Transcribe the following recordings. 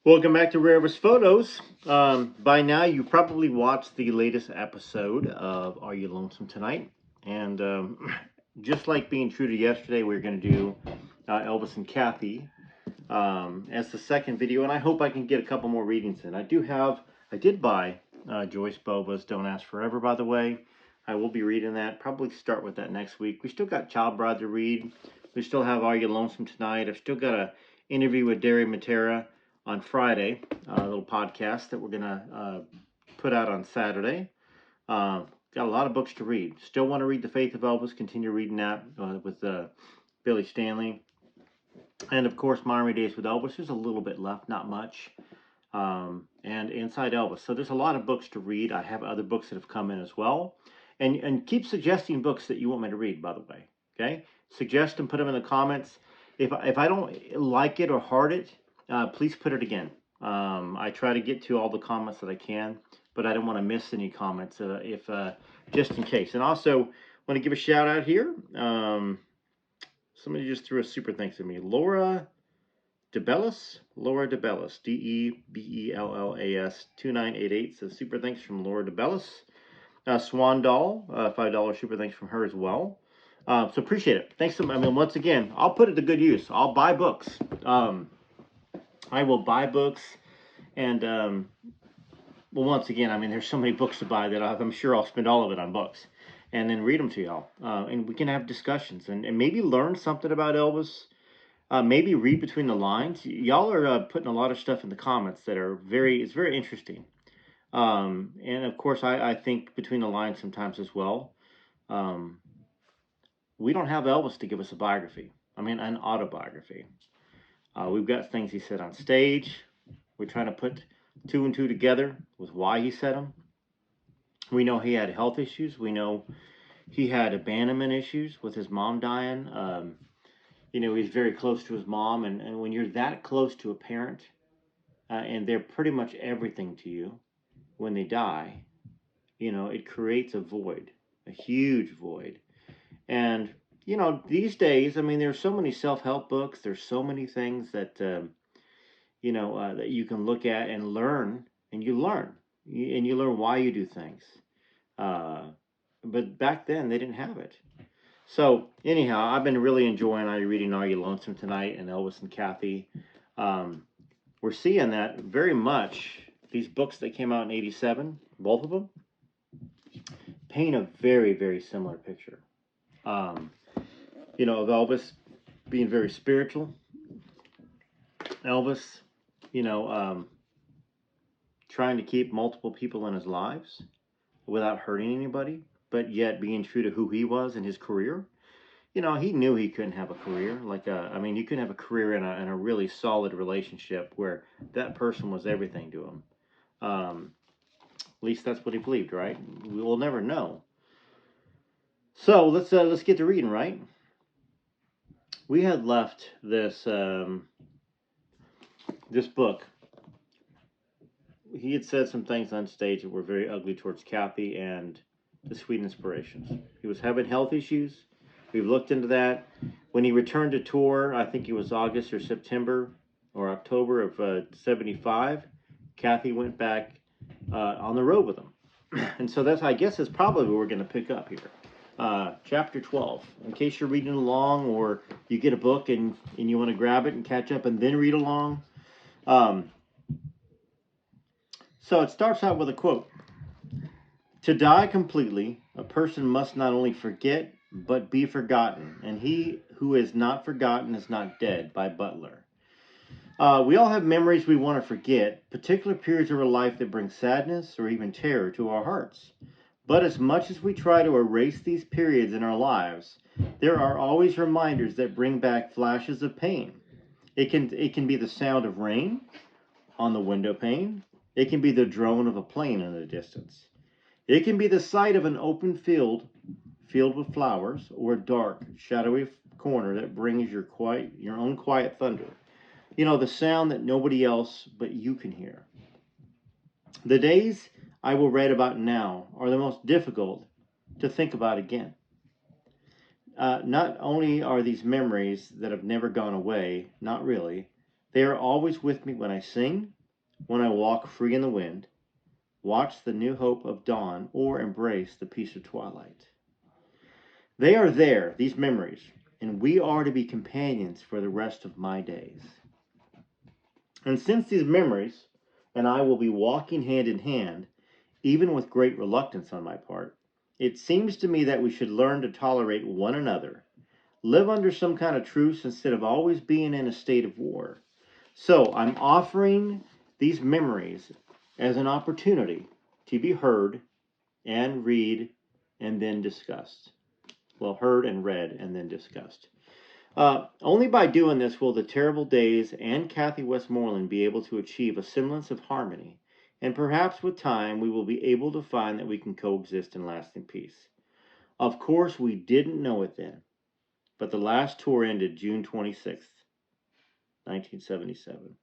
Welcome back to Rarest Photos. By now, you probably watched the latest episode of Are You Lonesome Tonight? And just like being true to yesterday, we're going to do Elvis and Kathy as the second video. And I hope I can get a couple more readings in. I did buy Joyce Bova's Don't Ask Forever, by the way. I will be reading that. Probably start with that next week. We still got Child Bride to read. We still have Are You Lonesome Tonight? I've still got an interview with Derry Matera on Friday, a little podcast that we're going to put out on Saturday. Got a lot of books to read. Still want to read The Faith of Elvis, continue reading that with Billy Stanley. And of course, Miami Days with Elvis. There's a little bit left, not much. And Inside Elvis. So there's a lot of books to read. I have other books that have come in as well. And keep suggesting books that you want me to read, by the way. Okay? Suggest them, put them in the comments. If I don't like it or heart it, please put it again. I try to get to all the comments that I can, but I don't want to miss any comments if just in case. And also want to give a shout out here. Somebody just threw a super thanks to me. Laura DeBellis, DEBELLAS 2988 says super thanks from Laura DeBellis. Swan Doll, $5 super thanks from her as well. So appreciate it. Thanks. Once again, I'll put it to good use. I'll buy books. I will buy books, and well, once again, there's so many books to buy that I'm sure I'll spend all of it on books, and then read them to y'all, and we can have discussions and maybe learn something about Elvis. Maybe read between the lines. Y'all are putting a lot of stuff in the comments that are it's very interesting. And of course, I think between the lines sometimes as well. We don't have Elvis to give us a biography. An autobiography. We've got things he said on stage. We're trying to put two and two together with why he said them. We know he had health issues. We know he had abandonment issues with his mom dying. He's very close to his mom. And when you're that close to a parent and they're pretty much everything to you when they die, it creates a void, a huge void. And these days, there's so many self-help books. There's so many things that, that you can look at and learn, and you learn why you do things. But back then, they didn't have it. So anyhow, I've been really enjoying reading Are You Lonesome Tonight and Elvis and Kathy. We're seeing that very much. These books that came out in '87, both of them, paint a very, very similar picture. Of Elvis being very spiritual. Elvis, trying to keep multiple people in his lives without hurting anybody, but yet being true to who he was in his career. He knew he couldn't have a career. You couldn't have a career in a really solid relationship where that person was everything to him. At least that's what he believed, right? We will never know. So let's get to reading, right? We had left this this book. He had said some things on stage that were very ugly towards Kathy and the Sweet Inspirations. He was having health issues. We've looked into that. When he returned to tour, I think it was August or September or October of '75, Kathy went back on the road with him. And so I guess that's probably what we're going to pick up here. Chapter 12. In case you're reading along or you get a book and you want to grab it and catch up and then read along. So it starts out with a quote. To die completely, a person must not only forget, but be forgotten. And he who is not forgotten is not dead, by Butler. We all have memories we want to forget, particular periods of our life that bring sadness or even terror to our hearts. But as much as we try to erase these periods in our lives, there are always reminders that bring back flashes of pain. It can be the sound of rain on the window pane. It can be the drone of a plane in the distance. It can be the sight of an open field filled with flowers, or a dark, shadowy corner that brings your own quiet thunder. The sound that nobody else but you can hear. The days I will write about now are the most difficult to think about again. Not only are these memories that have never gone away, not really, They are always with me when I sing, when I walk free in the wind, watch the new hope of dawn, or embrace the peace of twilight. They are there, these memories, and we are to be companions for the rest of my days. And since these memories and I will be walking hand in hand, even with great reluctance on my part, it seems to me that we should learn to tolerate one another, live under some kind of truce instead of always being in a state of war. So I'm offering these memories as an opportunity to be heard and read and then discussed. Well, heard and read and then discussed. Only by doing this will the terrible days and Kathy Westmoreland be able to achieve a semblance of harmony, and perhaps with time we will be able to find that we can coexist in lasting peace. Of course, we didn't know it then, but the last tour ended June 26th, 1977.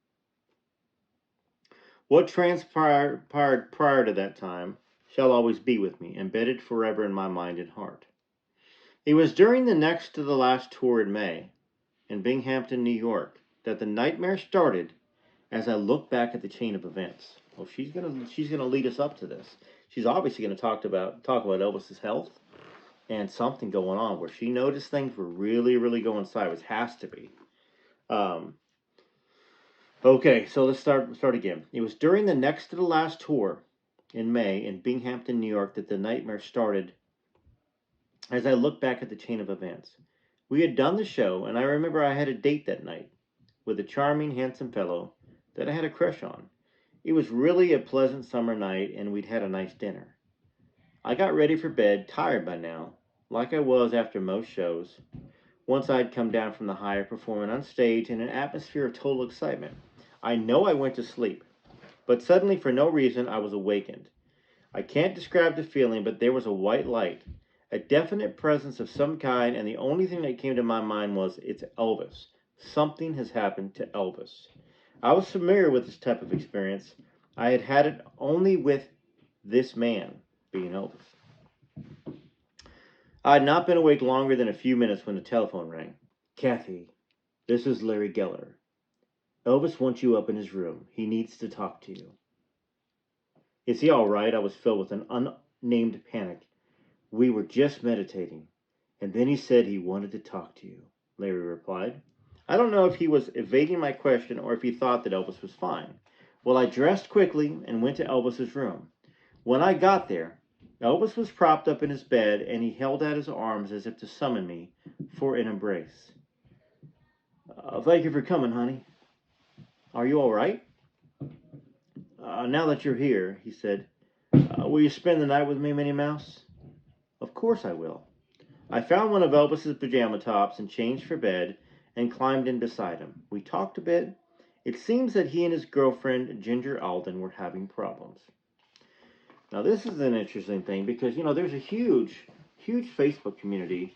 What transpired prior to that time shall always be with me, embedded forever in my mind and heart. It was during the next to the last tour in May, in Binghamton, New York, that the nightmare started as I look back at the chain of events. Well, she's gonna lead us up to this. She's obviously gonna talk about Elvis's health and something going on where she noticed things were really going sideways. Has to be. Um, okay, so let's start again. It was during the next to the last tour in May in Binghamton, New York, that the nightmare started as I look back at the chain of events. We had done the show, and I remember I had a date that night with a charming, handsome fellow that I had a crush on. It was really a pleasant summer night, and we'd had a nice dinner. I got ready for bed, tired by now, like I was after most shows, once I'd come down from the higher performing on stage in an atmosphere of total excitement. I know I went to sleep, but suddenly, for no reason, I was awakened. I can't describe the feeling, but there was a white light, a definite presence of some kind, and the only thing that came to my mind was, it's Elvis. Something has happened to Elvis. I was familiar with this type of experience. I had had it only with this man, being Elvis. I had not been awake longer than a few minutes when the telephone rang. Kathy, this is Larry Geller. Elvis wants you up in his room. He needs to talk to you. Is he all right? I was filled with an unnamed panic. We were just meditating, and then he said he wanted to talk to you, Larry replied. I don't know if he was evading my question or if he thought that Elvis was fine. Well, I dressed quickly and went to Elvis's room. When I got there, Elvis was propped up in his bed, and he held out his arms as if to summon me for an embrace. Thank you for coming, honey. Are you all right? Now that you're here, he said, will you spend the night with me, Minnie Mouse? Of course I will. I found one of Elvis's pajama tops and changed for bed and climbed in beside him. We talked a bit. It seems that he and his girlfriend, Ginger Alden, were having problems. Now, this is an interesting thing because, there's a huge Facebook community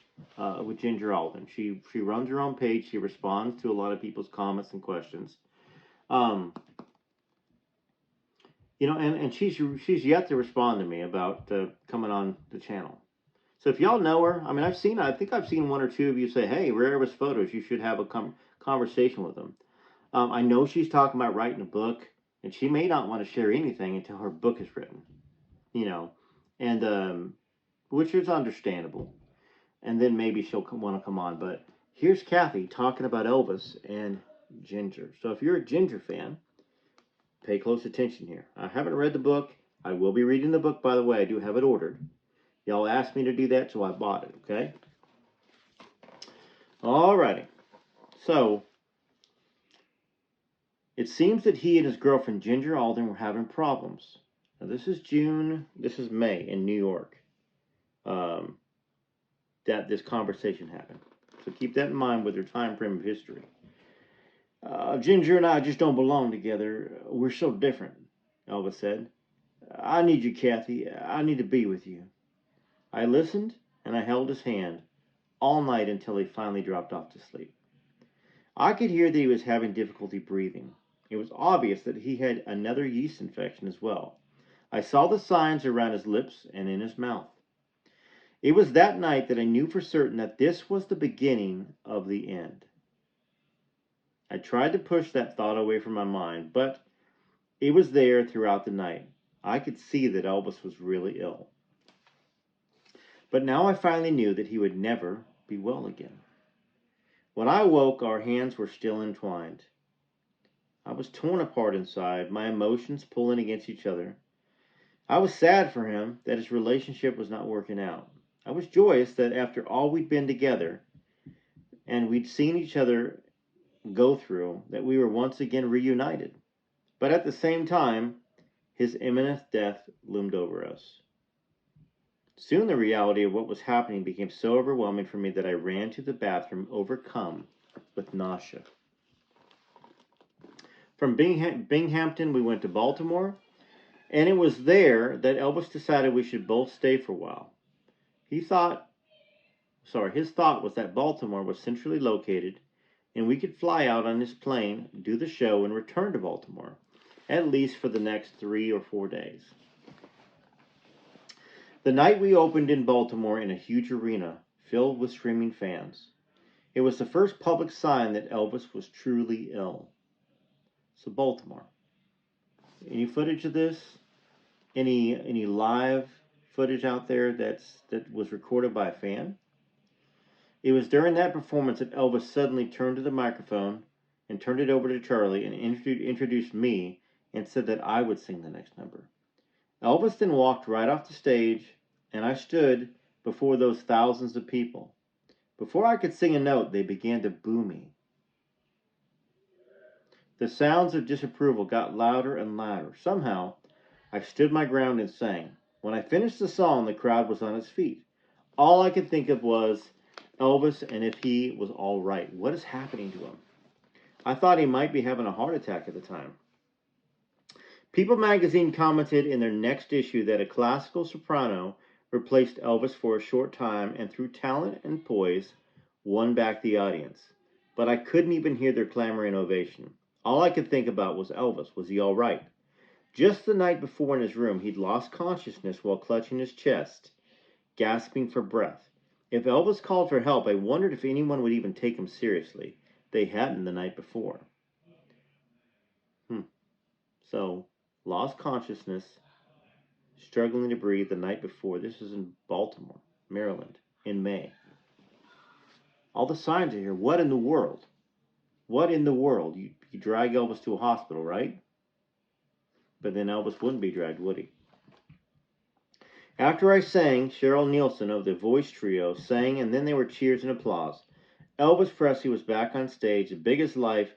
with Ginger Alden. She runs her own page. She responds to a lot of people's comments and questions. And she's yet to respond to me about coming on the channel. So if y'all know her, I think I've seen one or two of you say, hey, Rare Elvis Photos, you should have a conversation with them. I know she's talking about writing a book, and she may not want to share anything until her book is written, and which is understandable. And then maybe she'll want to come on. But here's Kathy talking about Elvis and Ginger. So if you're a Ginger fan, pay close attention here. I haven't read the book. I will be reading the book, by the way. I do have it ordered. Y'all asked me to do that, so I bought it, okay? Alrighty. So, it seems that he and his girlfriend, Ginger Alden, were having problems. Now, this is May in New York, that this conversation happened. So keep that in mind with your time frame of history. Ginger and I just don't belong together. We're so different, Elvis said. I need you, Kathy. I need to be with you. I listened, and I held his hand all night until he finally dropped off to sleep. I could hear that he was having difficulty breathing. It was obvious that he had another yeast infection as well. I saw the signs around his lips and in his mouth. It was that night that I knew for certain that this was the beginning of the end. I tried to push that thought away from my mind, but it was there throughout the night. I could see that Elvis was really ill. But now I finally knew that he would never be well again. When I awoke, our hands were still entwined. I was torn apart inside, my emotions pulling against each other. I was sad for him that his relationship was not working out. I was joyous that after all we'd been together and we'd seen each other go through, that we were once again reunited. But at the same time, his imminent death loomed over us. Soon the reality of what was happening became so overwhelming for me that I ran to the bathroom, overcome with nausea. From Binghamton, we went to Baltimore, and it was there that Elvis decided we should both stay for a while. His thought was that Baltimore was centrally located, and we could fly out on his plane, do the show, and return to Baltimore, at least for the next 3 or 4 days. The night we opened in Baltimore in a huge arena filled with screaming fans. It was the first public sign that Elvis was truly ill. So Baltimore. Any footage of this? Any live footage out there that was recorded by a fan? It was during that performance that Elvis suddenly turned to the microphone and turned it over to Charlie and introduced me and said that I would sing the next number. Elvis then walked right off the stage, and I stood before those thousands of people. Before I could sing a note, they began to boo me. The sounds of disapproval got louder and louder. Somehow, I stood my ground and sang. When I finished the song, the crowd was on its feet. All I could think of was Elvis and if he was all right. What is happening to him? I thought he might be having a heart attack at the time. People magazine commented in their next issue that a classical soprano replaced Elvis for a short time and through talent and poise won back the audience. But I couldn't even hear their clamor and ovation. All I could think about was Elvis. Was he all right? Just the night before in his room, he'd lost consciousness while clutching his chest, gasping for breath. If Elvis called for help, I wondered if anyone would even take him seriously. They hadn't the night before. So, lost consciousness, struggling to breathe the night before. This was in Baltimore, Maryland, in May. All the signs are here. What in the world? What in the world? You drag Elvis to a hospital, right? But then Elvis wouldn't be dragged, would he? After I sang, Cheryl Nielsen of the Voice Trio sang, and then there were cheers and applause. Elvis Presley was back on stage, big as life,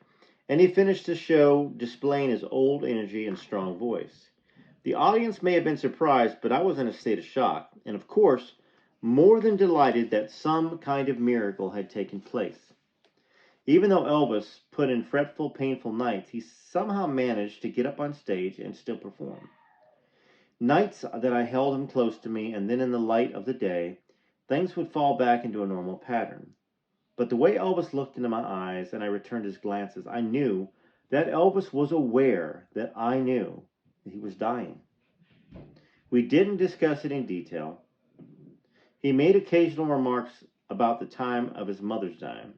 and he finished the show displaying his old energy and strong voice. The audience may have been surprised, but I was in a state of shock, and of course, more than delighted that some kind of miracle had taken place. Even though Elvis put in fretful, painful nights, he somehow managed to get up on stage and still perform. Nights that I held him close to me, and then in the light of the day, things would fall back into a normal pattern. But the way Elvis looked into my eyes and I returned his glances, I knew that Elvis was aware that I knew that he was dying. We didn't discuss it in detail. He made occasional remarks about the time of his mother's dying.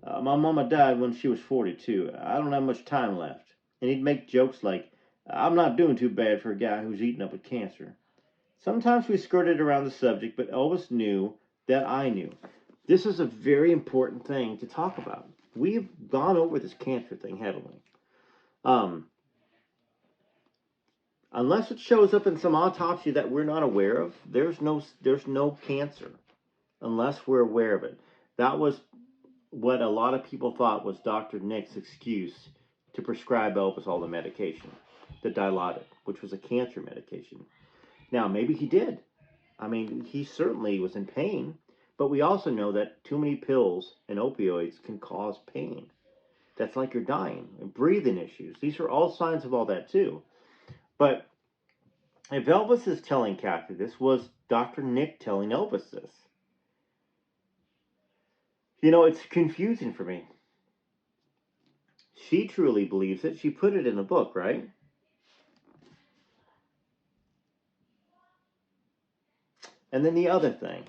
My mama died when she was 42. I don't have much time left. And he'd make jokes like, I'm not doing too bad for a guy who's eaten up with cancer. Sometimes we skirted around the subject, but Elvis knew that I knew. This is a very important thing to talk about. We've gone over this cancer thing heavily. Unless it shows up in some autopsy that we're not aware of, there's no cancer unless we're aware of it. That was what a lot of people thought was Dr. Nick's excuse to prescribe Elvis all the medication, the Dilaudid, which was a cancer medication. Now, maybe he did. I mean, he certainly was in pain, but we also know that too many pills and opioids can cause pain. That's like you're dying. And breathing issues. These are all signs of all that too. But if Elvis is telling Kathy this, was Dr. Nick telling Elvis this? You know, it's confusing for me. She truly believes it. She put it in a book, right? And then the other thing.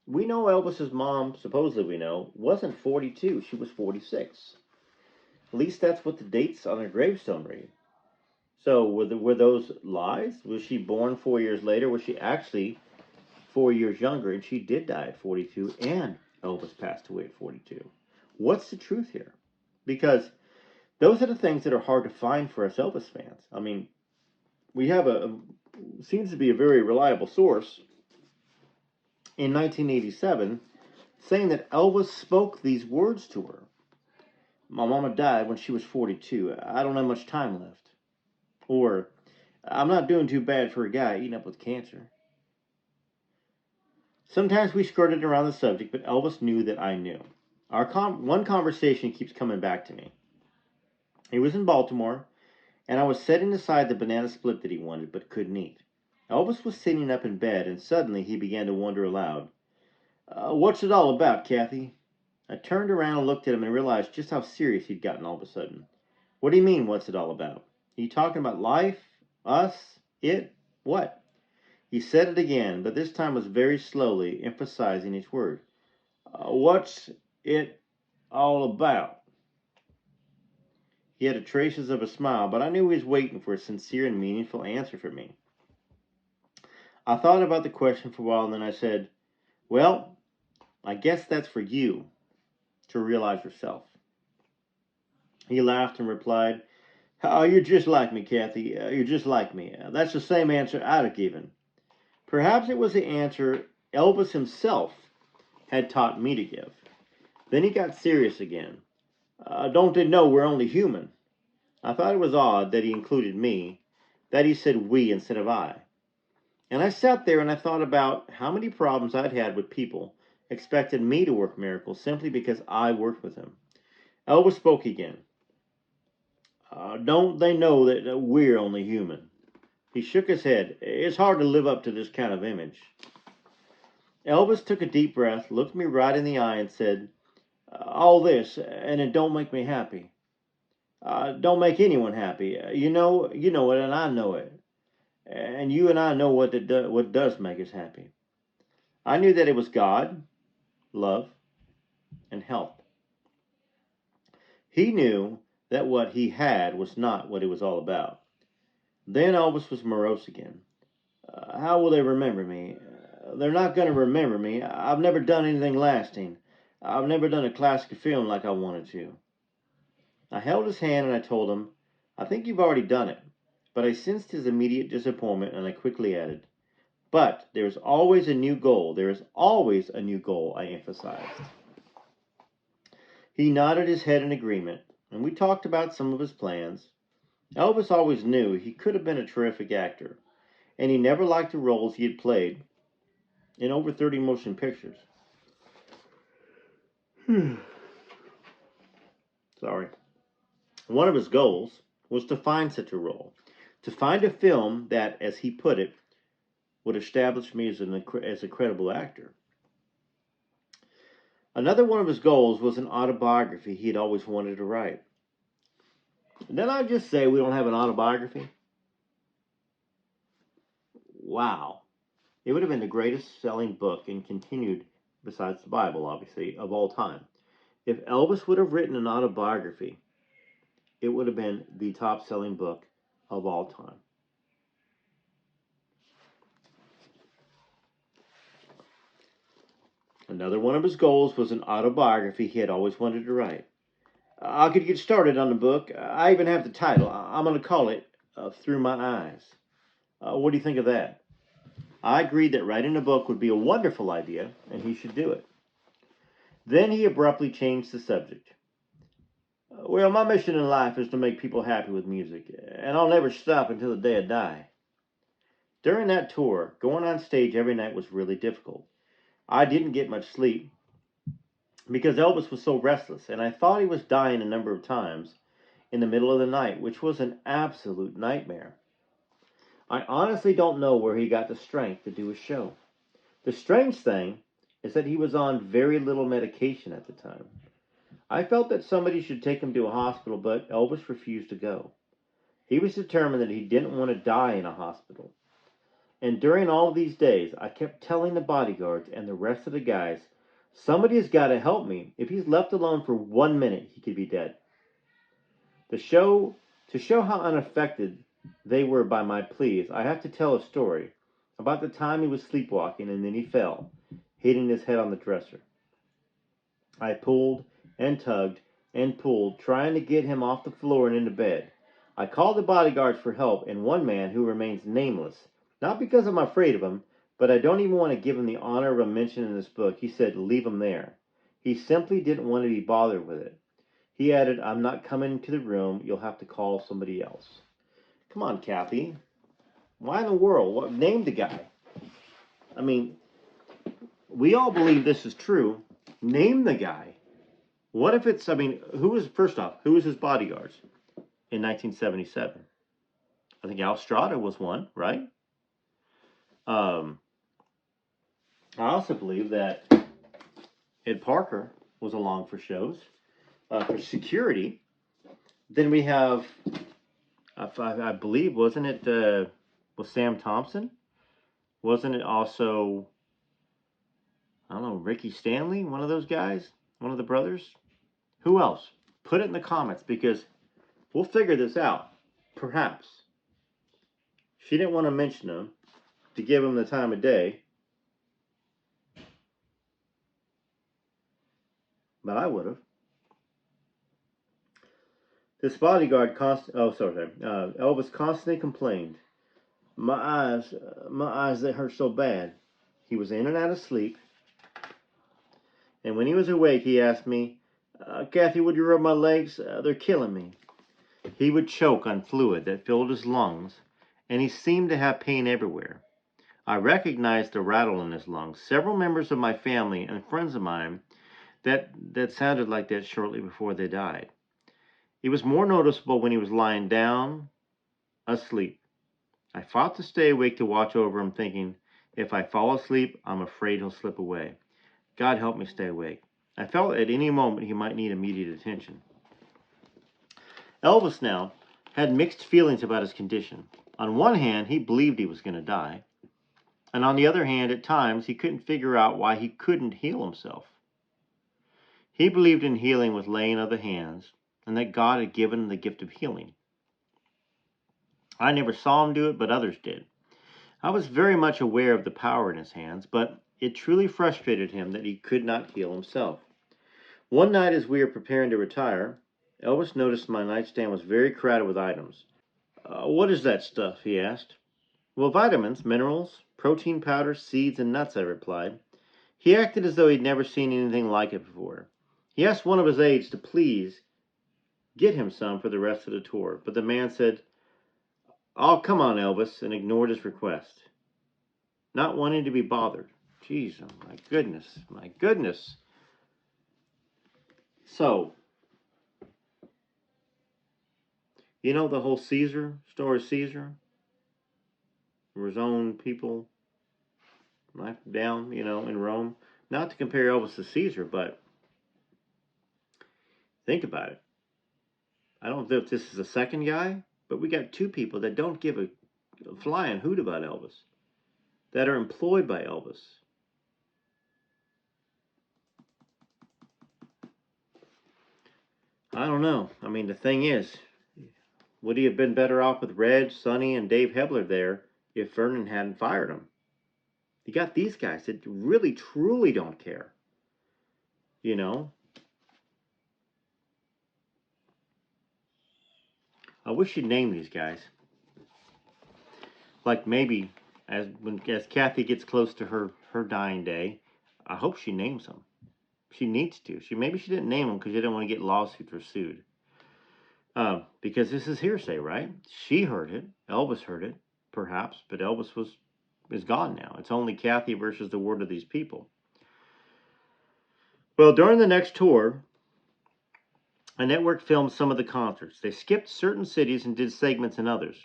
We know Elvis's mom, supposedly we know, wasn't 42. She was 46. At least that's what the dates on her gravestone read. So were those lies? Was she born 4 years later? Was she actually 4 years younger? And she did die at 42, and Elvis passed away at 42. What's the truth here? Because those are the things that are hard to find for us Elvis fans. I mean, we have seems to be a very reliable source in 1987 saying that Elvis spoke these words to her. My mama died when she was 42. I don't have much time left. Or, I'm not doing too bad for a guy eating up with cancer. Sometimes we skirted around the subject, but Elvis knew that I knew. One conversation keeps coming back to me. He was in Baltimore, and I was setting aside the banana split that he wanted but couldn't eat. Elvis was sitting up in bed, and suddenly he began to wonder aloud, "What's it all about, Kathy?" I turned around and looked at him and realized just how serious he'd gotten all of a sudden. "What do you mean, what's it all about? Are you talking about life? Us? It? What?" He said it again, but this time was very slowly, emphasizing each word. "What's it all about?" He had traces of a smile, but I knew he was waiting for a sincere and meaningful answer from me. I thought about the question for a while, and then I said, "Well, I guess that's for you to realize yourself." He laughed and replied, "Oh, you're just like me, Kathy. You're just like me. That's the same answer I'd have given." Perhaps it was the answer Elvis himself had taught me to give. Then he got serious again. "Don't they know we're only human?" I thought it was odd that he included me, that he said we instead of I. And I sat there and I thought about how many problems I'd had with people expecting me to work miracles simply because I worked with them. Elvis spoke again. "Don't they know that we're only human?" He shook his head. "It's hard to live up to this kind of image." Elvis took a deep breath, looked me right in the eye, and said, "All this, and it don't make me happy. Don't make anyone happy. You know it, and I know it. And you and I know what does make us happy." I knew that it was God, love, and health. He knew that what he had was not what it was all about. Then Elvis was morose again. "How will they remember me? They're not going to remember me. I've never done anything lasting. I've never done a classic film like I wanted to." I held his hand and I told him, "I think you've already done it." But I sensed his immediate disappointment and I quickly added, "But there is always a new goal. There is always a new goal," I emphasized. He nodded his head in agreement, and we talked about some of his plans. Elvis always knew he could have been a terrific actor, and he never liked the roles he had played in over 30 motion pictures. Sorry. One of his goals was to find such a role, to find a film that, as he put it, would establish me as a credible actor. Another one of his goals was an autobiography he had always wanted to write. Didn't I just say we don't have an autobiography? Wow. It would have been the greatest selling book and continued, besides the Bible, obviously, of all time. If Elvis would have written an autobiography, it would have been the top selling book of all time. Another one of his goals was an autobiography he had always wanted to write. I could get started on the book. I even have the title. I'm going to call it Through My Eyes. What do you think of that? I agreed that writing a book would be a wonderful idea, and he should do it. Then he abruptly changed the subject. "Well, my mission in life is to make people happy with music, and I'll never stop until the day I die." During that tour, going on stage every night was really difficult. I didn't get much sleep because Elvis was so restless, and I thought he was dying a number of times in the middle of the night, which was an absolute nightmare. I honestly don't know where he got the strength to do a show. The strange thing is that he was on very little medication at the time. I felt that somebody should take him to a hospital, but Elvis refused to go. He was determined that he didn't want to die in a hospital. And during all of these days, I kept telling the bodyguards and the rest of the guys, somebody has got to help me. If he's left alone for 1 minute, he could be dead. The show To show how unaffected they were by my pleas, I have to tell a story about the time he was sleepwalking and then he fell, hitting his head on the dresser. I pulled and tugged and pulled, trying to get him off the floor and into bed. I called the bodyguards for help, and one man, who remains nameless, not because I'm afraid of him, but I don't even want to give him the honor of a mention in this book, he said, leave him there. He simply didn't want to be bothered with it. He added, I'm not coming into the room. You'll have to call somebody else. Come on, Kathy. Why in the world? What, name the guy. I mean, we all believe this is true. Name the guy. What if it's, first off, who was his bodyguards in 1977? I think Al Strada was one, right? I also believe that Ed Parker was along for shows, for security. Then we have, I believe, wasn't it, was Sam Thompson? Wasn't it also, I don't know, Ricky Stanley, one of those guys? One of the brothers? Who else? Put it in the comments because we'll figure this out. Perhaps. She didn't want to mention him to give him the time of day. But I would have. This bodyguard Elvis constantly complained. My eyes, they hurt so bad. He was in and out of sleep. And when he was awake, he asked me, Kathy, would you rub my legs? They're killing me. He would choke on fluid that filled his lungs, and he seemed to have pain everywhere. I recognized the rattle in his lungs. Several members of my family and friends of mine that sounded like that shortly before they died. It was more noticeable when he was lying down, asleep. I fought to stay awake to watch over him, thinking, if I fall asleep, I'm afraid he'll slip away. God help me stay awake. I felt at any moment he might need immediate attention. Elvis now had mixed feelings about his condition. On one hand, he believed he was going to die. And on the other hand, at times, he couldn't figure out why he couldn't heal himself. He believed in healing with laying of the hands, and that God had given him the gift of healing. I never saw him do it, but others did. I was very much aware of the power in his hands, but it truly frustrated him that he could not heal himself. One night as we were preparing to retire, Elvis noticed my nightstand was very crowded with items. What is that stuff? He asked. Well, vitamins, minerals, protein powders, seeds, and nuts, I replied. He acted as though he'd never seen anything like it before. He asked one of his aides to please get him some for the rest of the tour, but the man said, oh, come on, Elvis, and ignored his request, not wanting to be bothered. Jeez, oh my goodness, my goodness. So, you know the whole story of Caesar? Where his own people knocked down, in Rome? Not to compare Elvis to Caesar, but think about it. I don't know if this is the second guy, but we got two people that don't give a flying hoot about Elvis, that are employed by Elvis. I don't know. I mean, the thing is, would he have been better off with Reg, Sonny, and Dave Hebler there if Vernon hadn't fired him? You got these guys that really, truly don't care. You know? I wish you'd name these guys. Like maybe as Kathy gets close to her dying day, I hope she names them. She needs to. Maybe she didn't name them because she didn't want to get lawsuits or sued. Because this is hearsay, right? She heard it. Elvis heard it, perhaps, but Elvis is gone now. It's only Kathy versus the word of these people. Well, during the next tour, a network filmed some of the concerts. They skipped certain cities and did segments in others.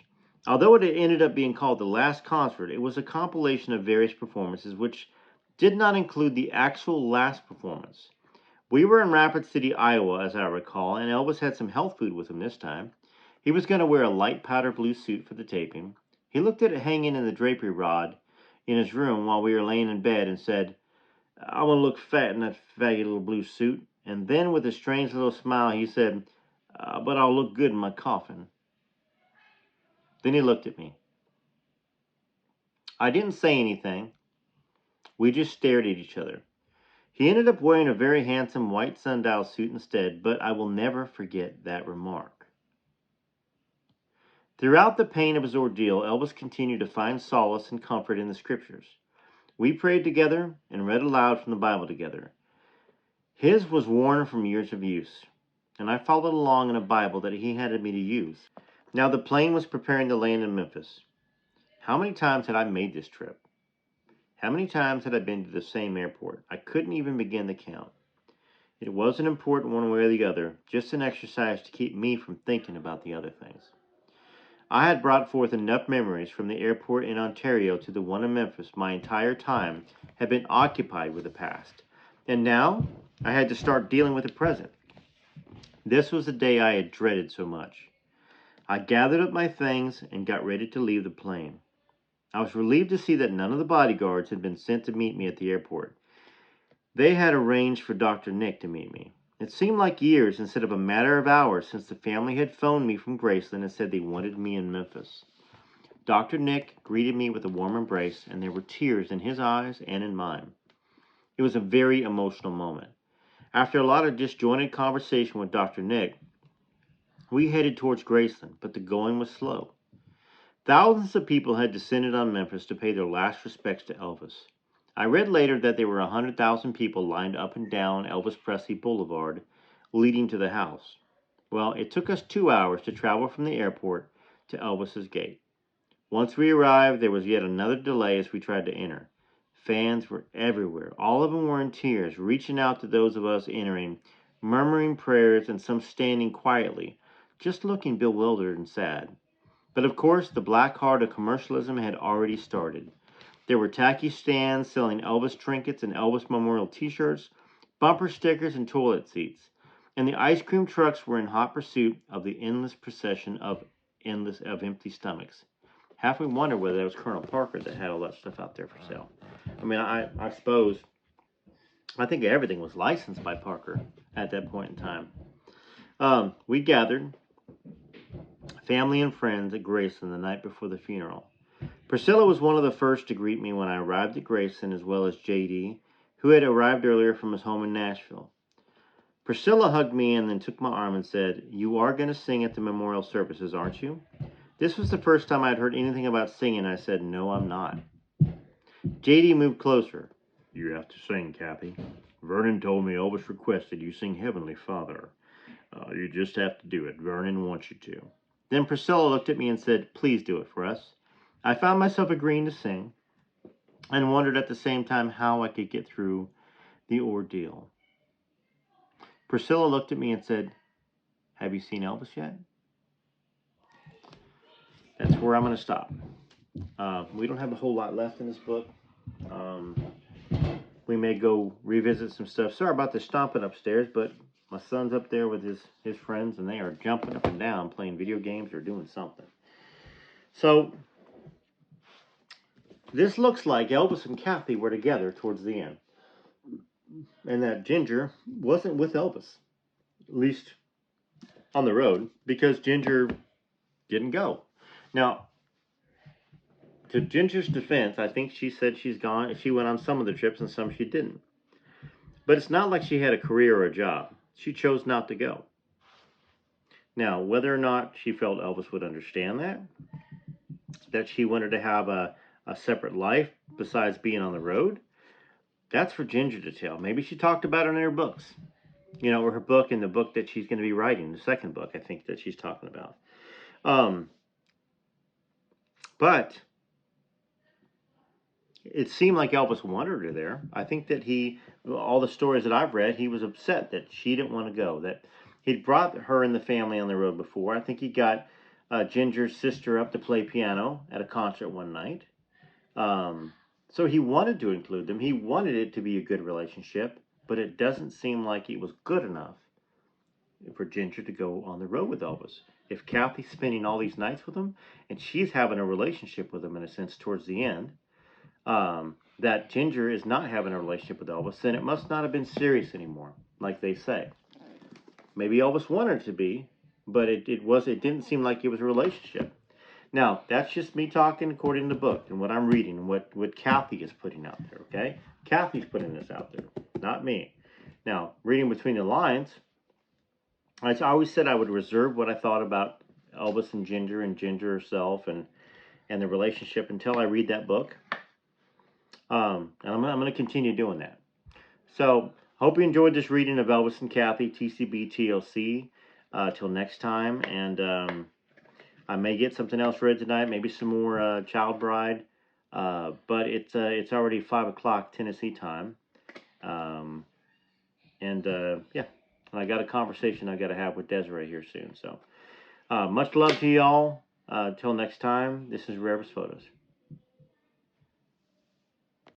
Although it ended up being called The Last Concert, it was a compilation of various performances which did not include the actual last performance. We were in Rapid City, Iowa, as I recall, and Elvis had some health food with him this time. He was going to wear a light powder blue suit for the taping. He looked at it hanging in the drapery rod in his room while we were laying in bed and said, I want to look fat in that faggy little blue suit. And then with a strange little smile, he said, but I'll look good in my coffin." Then he looked at me. I didn't say anything. We just stared at each other. He ended up wearing a very handsome white sundial suit instead, but I will never forget that remark. Throughout the pain of his ordeal, Elvis continued to find solace and comfort in the scriptures. We prayed together and read aloud from the Bible together. His was worn from years of use, and I followed along in a Bible that he handed me to use. Now the plane was preparing to land in Memphis. How many times had I made this trip? How many times had I been to the same airport? I couldn't even begin to count. It wasn't important one way or the other, just an exercise to keep me from thinking about the other things. I had brought forth enough memories from the airport in Ontario to the one in Memphis. My entire time had been occupied with the past, and now I had to start dealing with the present. This was the day I had dreaded so much. I gathered up my things and got ready to leave the plane. I was relieved to see that none of the bodyguards had been sent to meet me at the airport. They had arranged for Dr. Nick to meet me. It seemed like years instead of a matter of hours since the family had phoned me from Graceland and said they wanted me in Memphis. Dr. Nick greeted me with a warm embrace, and there were tears in his eyes and in mine. It was a very emotional moment. After a lot of disjointed conversation with Dr. Nick, we headed towards Graceland, but the going was slow. Thousands of people had descended on Memphis to pay their last respects to Elvis. I read later that there were 100,000 people lined up and down Elvis Presley Boulevard, leading to the house. Well, it took us 2 hours to travel from the airport to Elvis's gate. Once we arrived, there was yet another delay as we tried to enter. Fans were everywhere. All of them were in tears, reaching out to those of us entering, murmuring prayers, and some standing quietly, just looking bewildered and sad. But of course, the black heart of commercialism had already started. There were tacky stands selling Elvis trinkets and Elvis Memorial t-shirts, bumper stickers, and toilet seats. And the ice cream trucks were in hot pursuit of the endless procession of empty stomachs. Half we wonder whether that was Colonel Parker that had all that stuff out there for sale. I mean, I suppose, I think everything was licensed by Parker at that point in time. We gathered, family and friends, at Graceland the night before the funeral. Priscilla was one of the first to greet me when I arrived at Graceland, as well as J.D., who had arrived earlier from his home in Nashville. Priscilla hugged me and then took my arm and said, "You are going to sing at the memorial services, aren't you?" This was the first time I'd heard anything about singing. I said, "No, I'm not." J.D. moved closer. "You have to sing, Kathy. Vernon told me Elvis requested you sing Heavenly Father. You just have to do it. Vernon wants you to." Then Priscilla looked at me and said, "Please do it for us." I found myself agreeing to sing and wondered at the same time how I could get through the ordeal. Priscilla looked at me and said, "Have you seen Elvis yet?" That's where I'm going to stop. We don't have a whole lot left in this book. We may go revisit some stuff. Sorry about the stomping upstairs, but my son's up there with his friends, and they are jumping up and down, playing video games or doing something. So, this looks like Elvis and Kathy were together towards the end. And that Ginger wasn't with Elvis, at least on the road, because Ginger didn't go. Now, to Ginger's defense, I think she said she went on some of the trips and some she didn't. But it's not like she had a career or a job. She chose not to go. Now, whether or not she felt Elvis would understand that she wanted to have a separate life besides being on the road, that's for Ginger to tell. Maybe she talked about it in her books. Or her book and the book that she's going to be writing, the second book, I think, that she's talking about. But it seemed like Elvis wanted her there. I think that all the stories that I've read, he was upset that she didn't want to go, that he'd brought her and the family on the road before. I think he got Ginger's sister up to play piano at a concert one night. So he wanted to include them. He wanted it to be a good relationship, but it doesn't seem like it was good enough for Ginger to go on the road with Elvis. If Kathy's spending all these nights with him, and she's having a relationship with him in a sense towards the end, that Ginger is not having a relationship with Elvis, then it must not have been serious anymore, like they say. Maybe Elvis wanted it to be, but it didn't seem like it was a relationship. Now, that's just me talking according to the book and what I'm reading and what Kathy is putting out there, okay? Kathy's putting this out there, not me. Now, reading between the lines, I always said I would reserve what I thought about Elvis and Ginger herself and the relationship until I read that book. And I'm going to continue doing that. So, hope you enjoyed this reading of Elvis and Kathy, TCB TLC. Till next time, and I may get something else read tonight, maybe some more Child Bride. But it's already 5 o'clock Tennessee time, um, and yeah, and I got a conversation I got to have with Desiree here soon. So much love to y'all. Till next time, this is Rare Photos.